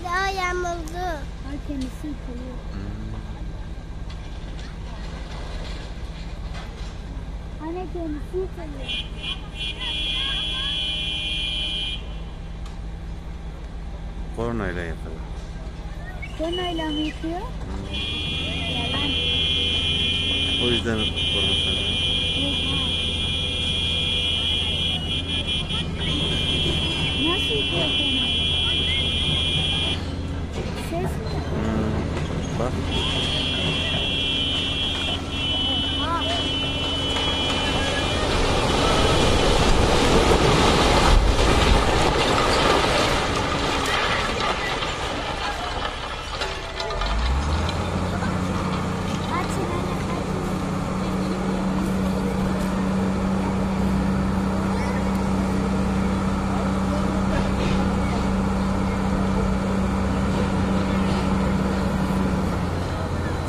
Ya yamuldu. Ay kendisi yıkılıyor. Anne kendisi yıkılıyor. Kornayla yapıyor. Kornayla mı yıkıyor? Yalan. O yüzden korna sanıyor. Nasıl yıkıyor kornayla? Ses mi? Bak.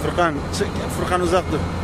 Furkan, Furkan uzak dur.